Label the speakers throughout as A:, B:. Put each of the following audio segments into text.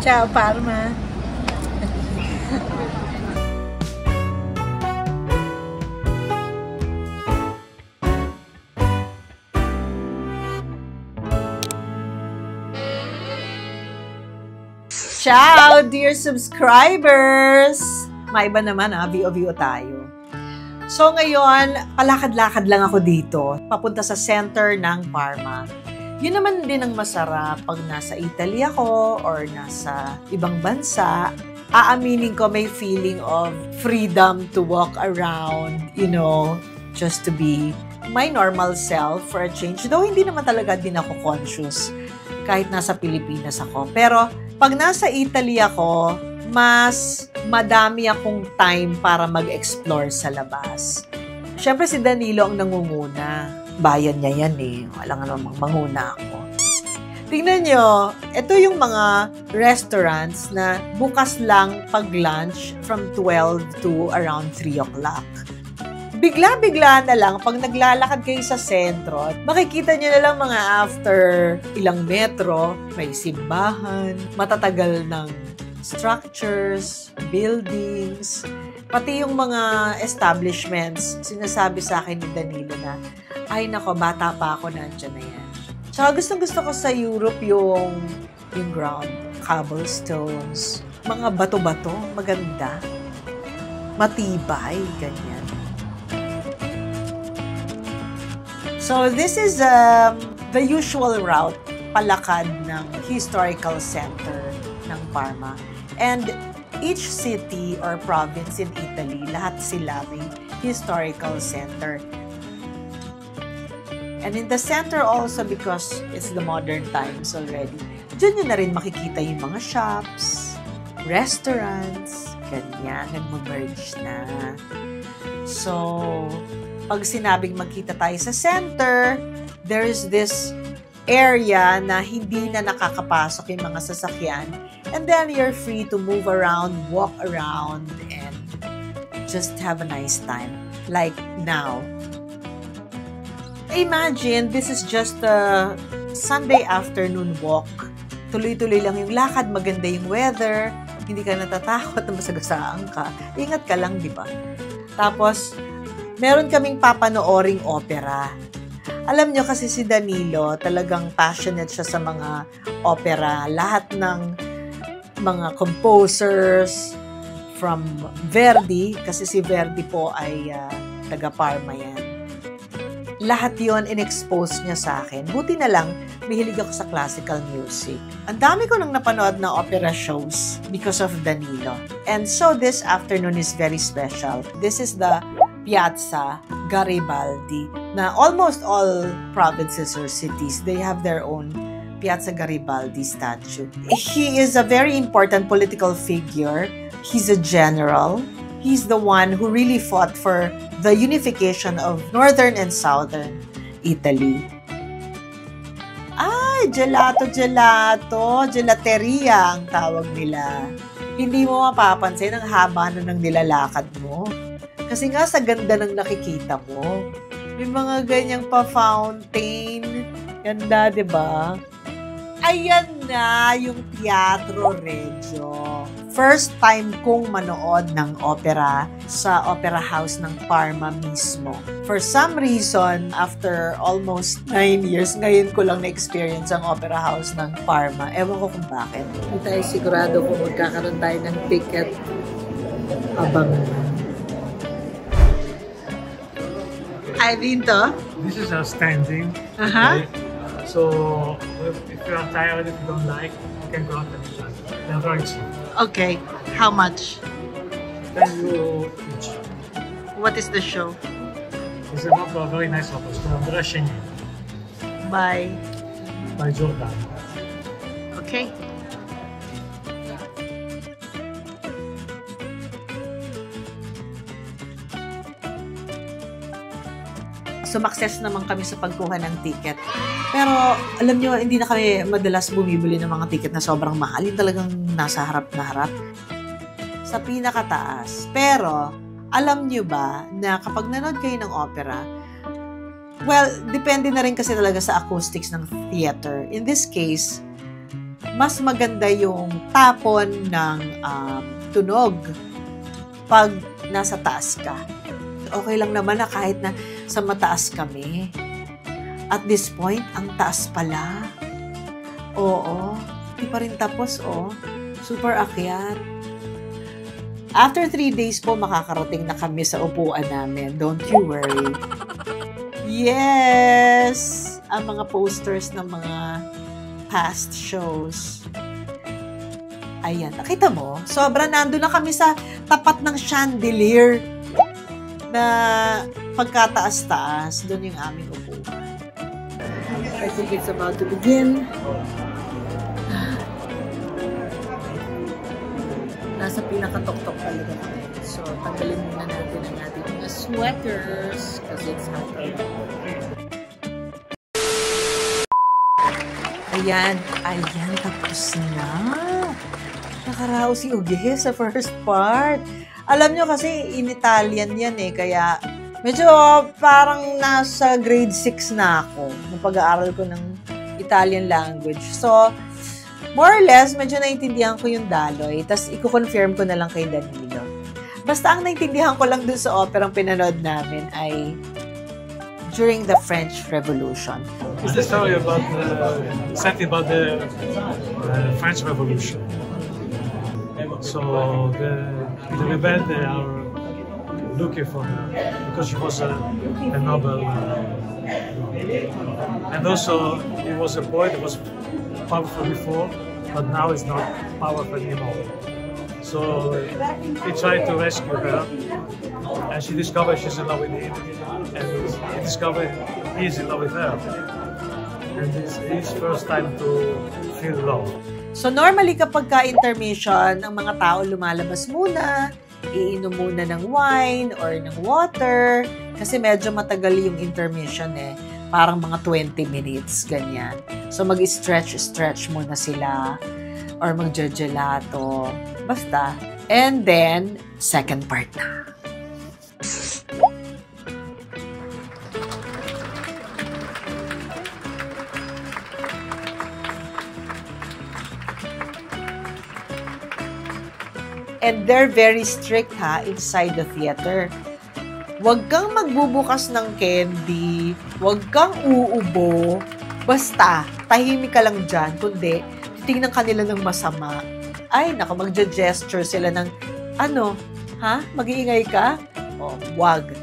A: Ciao, Parma. Ciao, dear subscribers! Maiba naman view tayo. So ngayon, palakad-lakad lang ako dito, papunta sa center ng Parma. Yun naman din ang masarap pag nasa Italy ako or nasa ibang bansa. Aaminin ko may feeling of freedom to walk around, just to be my normal self for a change. Though hindi naman talaga din ako conscious kahit nasa Pilipinas ako. Pero pag nasa Italy ako, mas madami akong time para mag-explore sa labas. Siyempre si Danilo ang nangunguna. Bayan niya yan eh. Walang namang manguna ako. Tingnan nyo, ito yung mga restaurants na bukas lang pag-lunch from 12 to around 3 o'clock. Bigla-bigla na lang, pag naglalakad kayo sa sentro, makikita nyo na lang mga after ilang metro, may simbahan, matatagal ng structures, buildings, pati yung mga establishments, sinasabi sa akin ni Danilo na, ay nako, bata pa ako, nandiyan na yan. Tsaka gustong-gusto ko sa Europe yung ground, cobblestones, mga bato-bato, maganda, matibay, ganyan. So this is the usual route, palakad ng historical center ng Parma. And each city or province in Italy, lahat sila may historical center. And in the center also, because it's the modern times already, dyan nyo na rin makikita yung mga shops, restaurants, ganyan, nag-merge na. So, pag sinabing magkita tayo sa center, there is this area na hindi na nakakapasok yung mga sasakyan. And then you're free to move around, walk around, and just have a nice time. Like now. Imagine, this is just a Sunday afternoon walk. Tuloy-tuloy lang yung lakad, maganda yung weather, hindi ka natatakot na masagasaan ka. Ingat ka lang, di ba? Tapos, meron kaming papanooring opera. Alam nyo kasi si Danilo, talagang passionate siya sa mga opera. Lahat ng mga composers from Verdi, kasi si Verdi po ay taga Parma yan. Lahat yon in-expose niya sa akin. Buti na lang, mahilig ako sa classical music. Ang dami ko nang napanood na opera shows because of Danilo. And so this afternoon is very special. This is the Piazza Garibaldi, na almost all provinces or cities, they have their own Piazza Garibaldi statue. He is a very important political figure. He's a general. He's the one who really fought for the unification of northern and southern Italy. Ay, gelateria ang tawag nila. Hindi mo mapapansin ang haba na ng nilalakad mo. Kasi nga sa ganda ng nakikita mo. May mga ganyang pa-fountain. Ganda, di ba? Ayan na yung Teatro Regio. First time kong manood ng opera sa Opera House ng Parma mismo. For some reason, after almost 9 years, ngayon ko lang na-experience ang Opera House ng Parma. Ewan ko kung bakit. Hindi tayo sigurado kung magkakaroon tayo ng ticket. Abangan. Ay, dito?
B: This is a standing.
A: Uh-huh.
B: Okay? So, if you are tired, if you don't like, you can go out and shop. They're very cheap.
A: Okay. How much?
B: 10 euro each.
A: What is the show?
B: It's an opera, very nice opera. It's called Brashenin
A: By
B: Jordan.
A: Okay. Sumakses naman kami sa pagkuha ng ticket. Pero, alam nyo, hindi na kami madalas bumibili ng mga ticket na sobrang mahal. Yung talagang nasa harap na harap. Sa pinakataas. Pero, alam nyo ba na kapag nanood kayo ng opera, well, depende na rin kasi talaga sa acoustics ng theater. In this case, mas maganda yung tapon ng tunog pag nasa taas ka. Okay lang naman na kahit na sa mataas kami. At this point, ang taas pala. Oo, di pa rin tapos, super akyat. After 3 days po, makakarating na kami sa upuan namin. Don't you worry. Yes! Ang mga posters ng mga past shows. Ayan, nakita mo? Sobra nandun na kami sa tapat ng chandelier na pagkataas-taas. Doon yung aming upuan. I think it's about to begin. Nasa pinakatok-tok talaga kami. So, tanggalin muna natin ang ating mga sweaters kasi it's hot out. Ayan, tapos na. Nakarao si Uge sa first part. Alam nyo kasi, in Italian yan kaya medyo parang nasa grade 6 na ako nung pag-aaral ko ng Italian language. So, more or less, medyo naintindihan ko yung daloy. Tapos, i-confirm ko na lang kay Danilo. Basta ang naintindihan ko lang dun sa operang pinanood namin ay during the French Revolution.
B: It's the story about something about the French Revolution. So the rebel, they are looking for her because she was a noble, and also he was a boy that was powerful before, but now is not powerful anymore. So he tried to rescue her, and she discovered she's in love with him, and he discovered he's in love with her. And it's his first time to feel love.
A: So normally kapag ka-intermission, ang mga tao lumalabas muna, iinom muna ng wine or ng water, kasi medyo matagal yung intermission parang mga 20 minutes, ganyan. So mag-stretch muna sila, or mag-gelato, basta. And then, second part na. And they're very strict inside the theater. Huwag kang magbubukas ng candy, huwag kang uubo, basta tahimik ka lang dyan, kundi titingnan ka nila ng masama. Ay, magja-gesture sila ng, mag-iingay ka? Wag.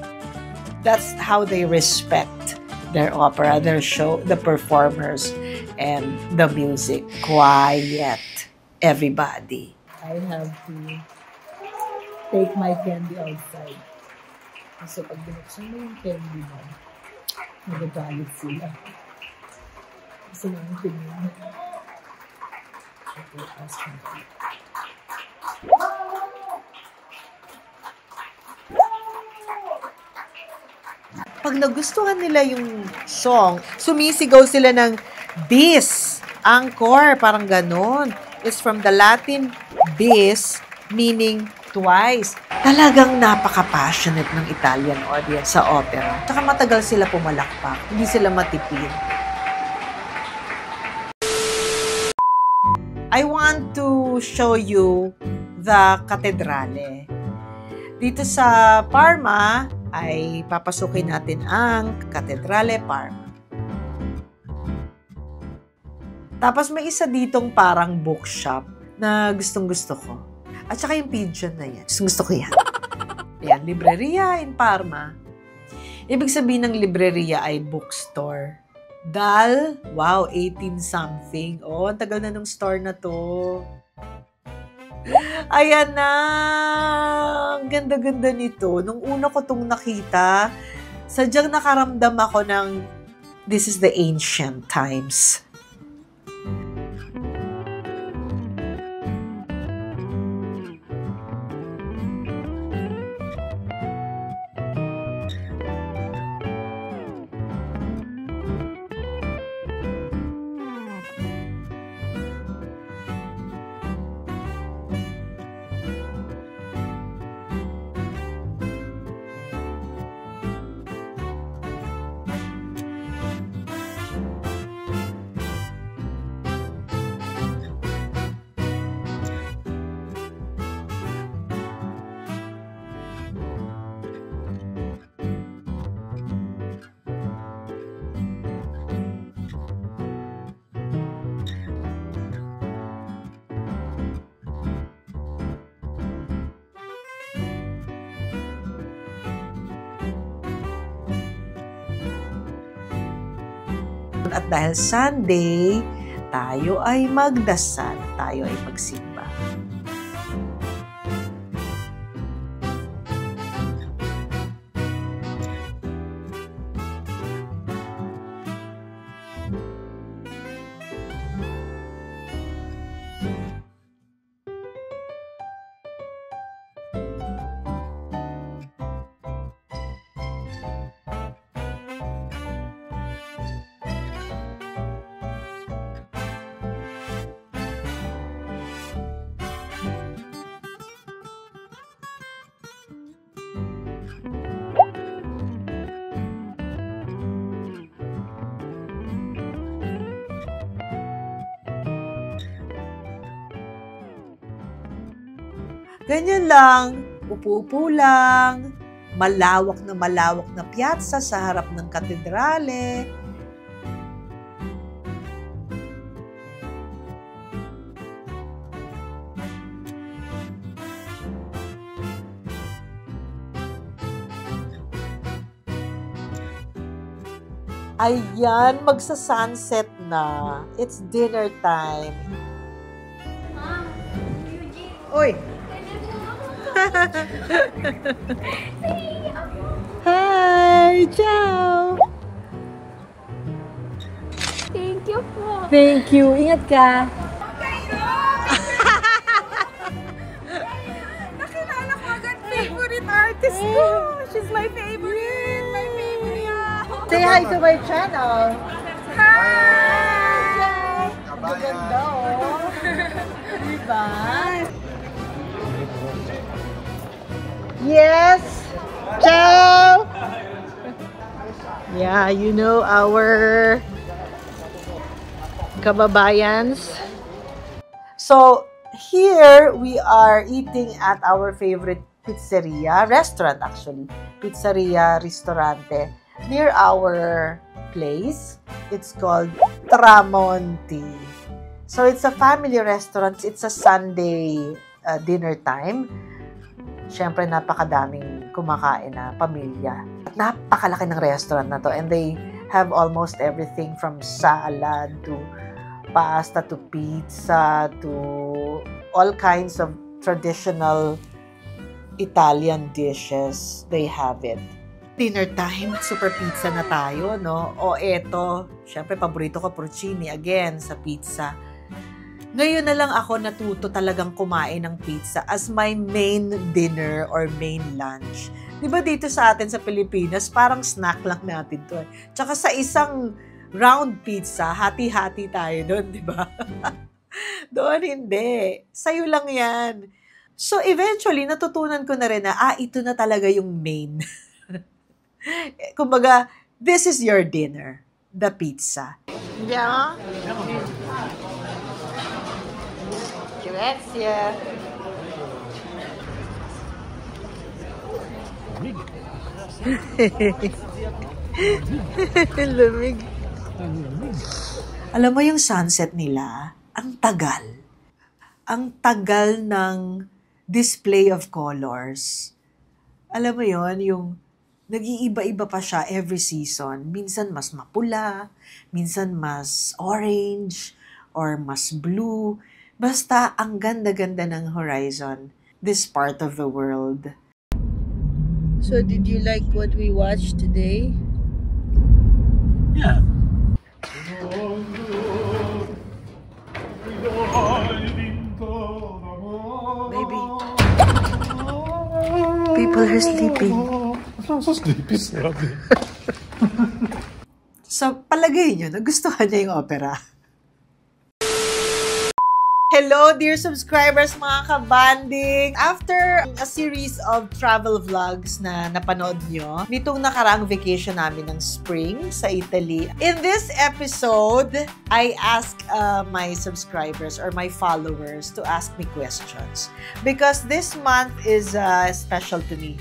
A: That's how they respect their opera, their show, the performers, and the music. Quiet, everybody. I have to take my candy outside. Kasi pag binuksan mo yung candy mo, magagalit sila. Kasi naman tingin. Okay, ask me. Pag nagustuhan nila yung song, sumisigaw sila ng bis, encore, parang ganon. It's from the Latin bis, meaning twice. Talagang napaka-passionate ng Italian audience sa opera. Tsaka matagal sila pumalakpak. Hindi sila matipid. I want to show you the Catedrale. Dito sa Parma, ay papasukin natin ang Catedrale Parma. Tapos may isa ditong parang bookshop na gustong-gusto ko. At saka yung pigeon na yan. Gusto ko yan. Yan, libreria in Parma. Ibig sabihin ng libreria ay bookstore. Dal, wow, 18-something. Oh, ang tagal na ng store na to. Ayan na! Ang ganda-ganda nito. Nung una ko itong nakita, sadyang nakaramdam ako ng this is the ancient times. ngayon at dahil Sunday, tayo ay magdasal, tayo ay magsimba. Ganyan lang, upo-upo lang, malawak na piazza sa harap ng katedrale. Ayan, magsa-sunset na. It's dinner time. Uy! Hi! Ciao!
C: Thank you po.
D: Thank you. Ingat ka.
C: Nakilala ko agad favorite artist ko. She's my favorite. My favorite.
A: Say hi to my channel.
C: Hi!
A: Maganda, oh. Diba? Yes! Ciao! Yeah, you know our kababayans. So, here we are eating at our favorite pizzeria, restaurant actually. Pizzeria, restaurante. Near our place. It's called Tramonti. So, it's a family restaurant. It's a Sunday dinner time. Siyempre, napakadaming kumakain na pamilya. At napakalaki ng restaurant na to. And they have almost everything from salad to pasta to pizza to all kinds of traditional Italian dishes. They have it. Dinner time, super pizza na tayo, no? O eto, siyempre, paborito ko porcini again sa pizza. Ngayon na lang ako natuto talagang kumain ng pizza as my main dinner or main lunch. Di ba dito sa atin sa Pilipinas, parang snack lang natin to. Tsaka sa isang round pizza, hati-hati tayo doon, di ba? Doon hindi. Sa'yo lang yan. So eventually, natutunan ko na rin na, ito na talaga yung main. Kumbaga, this is your dinner, the pizza. Yeah? Grazie. Lamig. Alam mo yung sunset nila, ang tagal. Ang tagal ng display of colors. Alam mo yon, yung nag-iiba-iba pa siya every season. Minsan mas mapula, minsan mas orange, or mas blue. Basta, ang ganda-ganda ng horizon, this part of the world. So, did you like what we watched today?
B: Yeah.
A: Maybe. People are sleeping.
B: I'm so sleepy, sabi.
A: So, palagay nyo, nagustuhan niya yung opera. Hello, dear subscribers, mga kabanding! After a series of travel vlogs na napanood nyo, nitong nakaraang vacation namin ng spring sa Italy, in this episode, I ask my subscribers or my followers to ask me questions. Because this month is special to me.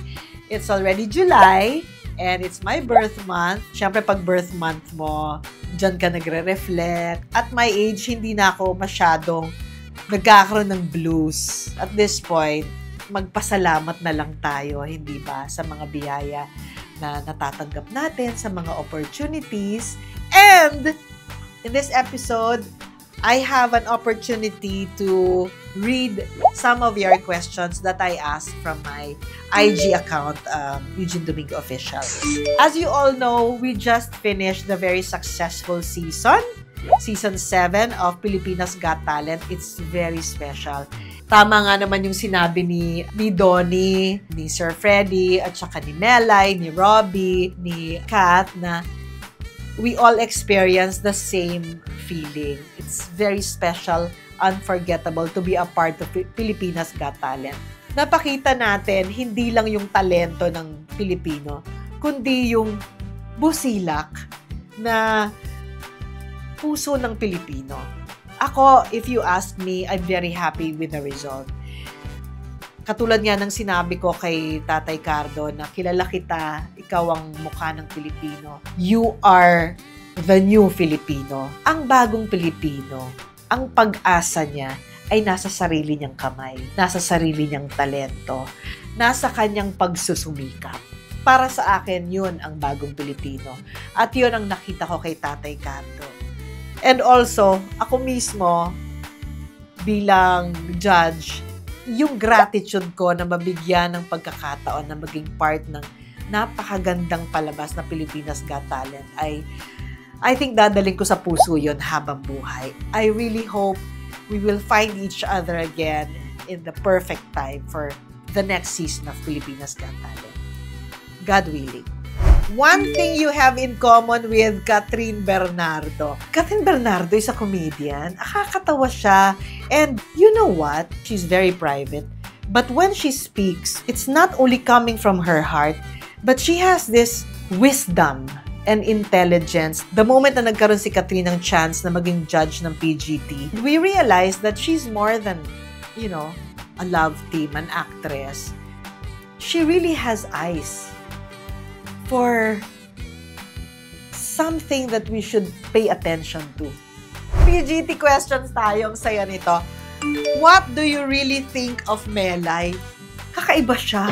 A: It's already July, and it's my birth month. Siyempre, pag birth month mo, dyan ka nagre-reflect. At my age, hindi na ako masyadong nagkakaroon ng blues. At this point, magpasalamat na lang tayo, hindi ba, sa mga biyaya na natatanggap natin, sa mga opportunities, and In this episode, I have an opportunity to read some of your questions that I asked from my IG account, Eugene Domingo Official. As you all know, we just finished the very successful season 7 of Pilipinas Got Talent. It's very special. Tama nga naman yung sinabi ni Donnie, ni Sir Freddy, at saka ni Melay, ni Robbie, ni Kat, na we all experience the same feeling. It's very special, unforgettable to be a part of Pilipinas Got Talent. Napakita natin, hindi lang yung talento ng Pilipino, kundi yung busilak na puso ng Pilipino. Ako, if you ask me, I'm very happy with the result. Katulad nga ng sinabi ko kay Tatay Cardo na kilala kita, ikaw ang mukha ng Pilipino. You are the new Filipino. Ang bagong Pilipino, ang pag-asa niya ay nasa sarili niyang kamay, nasa sarili niyang talento, nasa kanyang pagsusumikap. Para sa akin, yun ang bagong Pilipino. At yun ang nakita ko kay Tatay Cardo. And also, ako mismo, bilang judge, yung gratitude ko na mabigyan ng pagkakataon na maging part ng napakagandang palabas na Pilipinas Got Talent ay, I think dadaling ko sa puso yun habang buhay. I really hope we will find each other again in the perfect time for the next season of Pilipinas Got Talent. God willing. One thing you have in common with Catherine Bernardo. Catherine Bernardo is a comedian. Nakakatawa siya. And you know what? She's very private. But when she speaks, it's not only coming from her heart, but she has this wisdom and intelligence. The moment na nagkaroon si Catherine ng chance na maging judge ng PGT, we realize that she's more than, a love team, an actress. She really has eyes for something that we should pay attention to. PGT questions tayo. Ang saya nito. What do you really think of Melay? Kakaiba siya.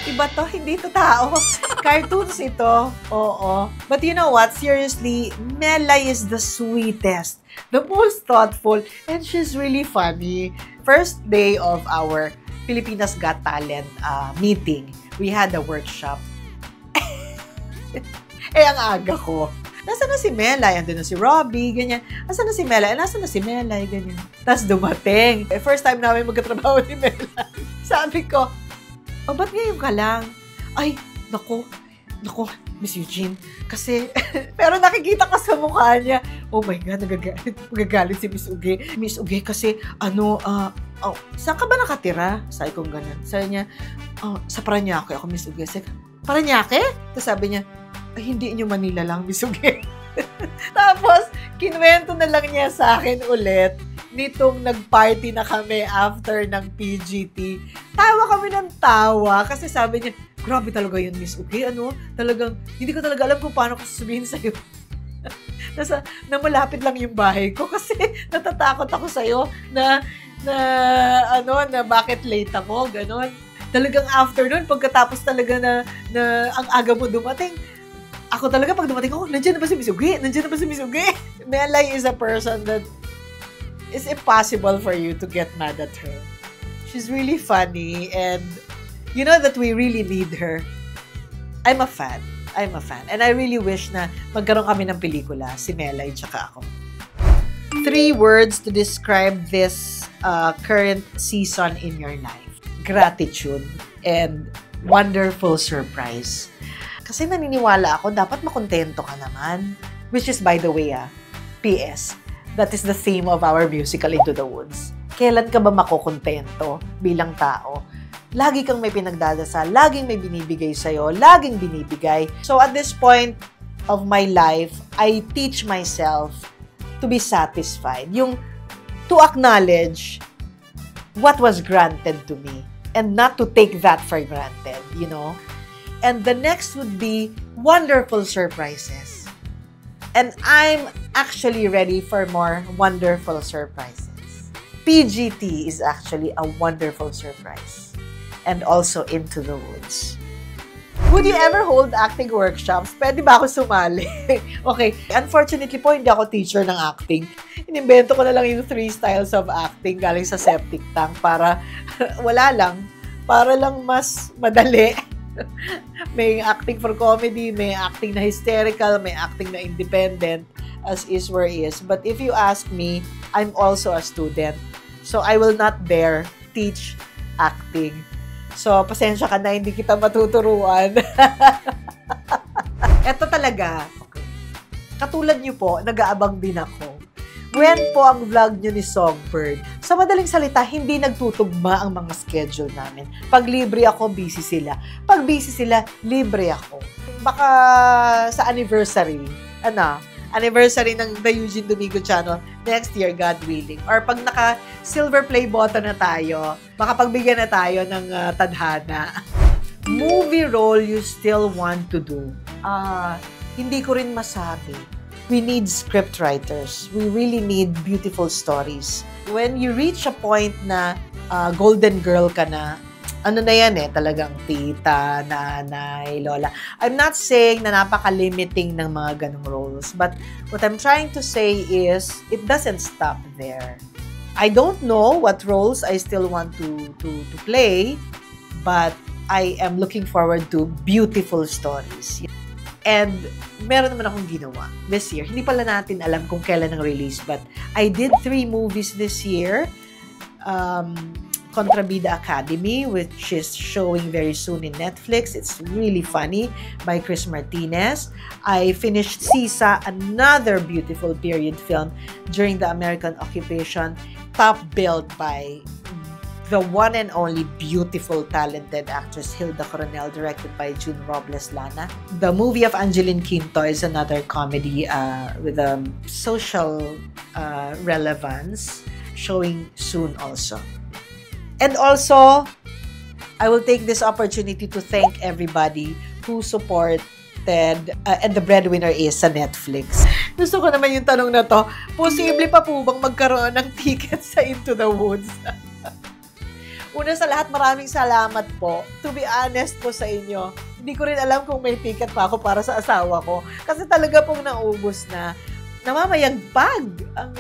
A: Iba to, hindi to tao. Cartoons ito. Oo. But you know what? Seriously, Melay is the sweetest, the most thoughtful, and she's really funny. First day of our Pilipinas Got Talent meeting, we had a workshop. Ang aga ko. Nasaan na si Melay? Andun na si Robbie, ganyan. Nasaan na si Melay? Nasaan na si Melay? Ganyan. Tapos dumating. First time namin magkatrabaho ni Melay. Sabi ko, ba't ngayon ka lang? Ay, naku, Miss Eugene. Kasi, pero nakikita ko sa mukha niya, oh my God, nagagalit si Miss Uge. Miss Uge, kasi, saan ka ba nakatira? Sabi kong ganun. Sabi niya, sa Paranaque ako, Miss Uge. Sabi, Paranaque? Tapos sabi niya, ay, hindi nyo Manila lang, Miss Uge. Tapos, kinuwento na lang niya sa akin ulit nitong nag-party na kami after ng PGT. Tawa kami ng tawa kasi sabi niya, grabe talaga yun, Miss Uge. Talagang, hindi ko talaga alam kung paano ko sasabihin sa'yo. na malapit lang yung bahay ko kasi natatakot ako sa'yo na bakit late ako, ganon. Talagang after nun, pagkatapos talaga na ang aga mo dumating, ako talaga pag dumating ako, nandiyan na ba si Miss Uge? Nandiyan na ba si Miss Uge? Melay is a person that it's impossible for you to get mad at her. She's really funny and you know that we really need her. I'm a fan. And I really wish na magkaroon kami ng pelikula, si Melay tsaka ako. 3 words to describe this current season in your life. Gratitude and wonderful surprise. Kasi naniniwala ako, dapat makontento ka naman. Which is, by the way, PS, that is the theme of our musical Into the Woods. Kailan ka ba makokontento bilang tao? Lagi kang may pinagdadasal, laging may binibigay sa'yo, laging binibigay. So at this point of my life, I teach myself to be satisfied. Yung to acknowledge what was granted to me and not to take that for granted, And the next would be wonderful surprises. And I'm actually ready for more wonderful surprises. PGT is actually a wonderful surprise. And also Into the Woods. Would you ever hold acting workshops? Pwede ba ako sumali? Okay. Unfortunately po, hindi ako teacher ng acting. Inimbento ko na lang yung 3 styles of acting galing sa septic tank para wala lang. Para lang mas madali. May acting for comedy, may acting na hysterical, may acting na independent, as is where is. But if you ask me, I'm also a student. So I will not dare teach acting. So, pasensya ka na, hindi kita matuturuan. Eto talaga, okay. Katulad niyo po, nag-aabang din ako. When po ang vlog niyo ni Songbird, sa madaling salita, hindi nagtutugma ang mga schedule namin. Pag libre ako, busy sila. Pag busy sila, libre ako. Baka sa anniversary, anniversary ng The Eugene Domingo Channel next year, God willing. Or pag naka-silver play button na tayo, makapagbigyan na tayo ng tadhana. Movie role you still want to do? Hindi ko rin masabi. We need script writers. We really need beautiful stories. When you reach a point na golden girl ka na, ano na yan talagang tita, nanay, lola. I'm not saying na napaka-limiting ng mga ganong roles, but what I'm trying to say is, it doesn't stop there. I don't know what roles I still want to play, but I am looking forward to beautiful stories. And meron naman akong ginawa this year. Hindi pala natin alam kung kailan ang release, but I did 3 movies this year. Contrabida Academy, which is showing very soon in Netflix. It's really funny, by Chris Martinez. I finished Sisa, another beautiful period film during the American occupation, top billed by the one and only beautiful, talented actress Hilda Coronel, directed by June Robles Lana. The movie of Angeline Quinto is another comedy with a social relevance, showing soon also. And also, I will take this opportunity to thank everybody who supported, and the breadwinner is sa Netflix. Gusto ko naman yung tanong na to, posible pa po bang magkaroon ng ticket sa Into the Woods? Una sa lahat, maraming salamat po. To be honest po sa inyo, hindi ko rin alam kung may ticket pa ako para sa asawa ko. Kasi talaga pong naubos na. Namamayagpag ang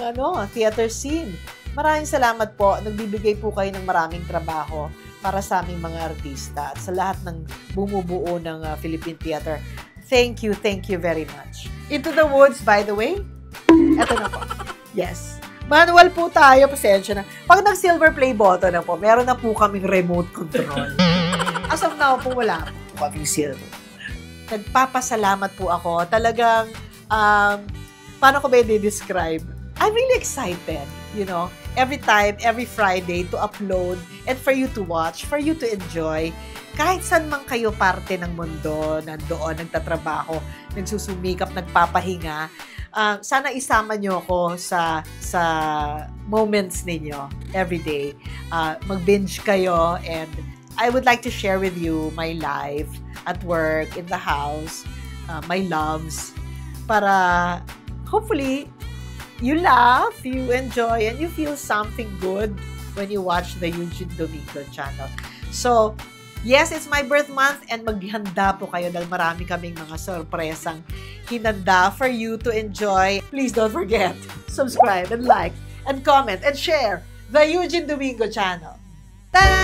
A: theater scene. Maraming salamat po. Nagbibigay po kayo ng maraming trabaho para sa aming mga artista at sa lahat ng bumubuo ng Philippine Theater. Thank you very much. Into the Woods, by the way, eto na po. Yes. Manual po tayo, pasensya na. Pag nag-silver play button na po, meron na po kaming remote control. As of now po, wala po kaming silver. Nagpapasalamat po ako. Talagang, paano ko ba i-describe? I'm really excited, every time, every Friday to upload and for you to watch, for you to enjoy. Kahit saan man kayo parte ng mundo, nandoon, nagtatrabaho, nagsusumikap, nagpapahinga, sana isama nyo ako sa moments ninyo every day. Mag-binge kayo, and I would like to share with you my life at work, in the house, my loves, para hopefully you laugh, you enjoy, and you feel something good when you watch the Eugene Domingo channel. So, yes, it's my birth month, and maghanda po kayo dahil marami kaming mga sorpresang hinanda for you to enjoy. Please don't forget, subscribe and like and comment and share the Eugene Domingo channel. Ta-da!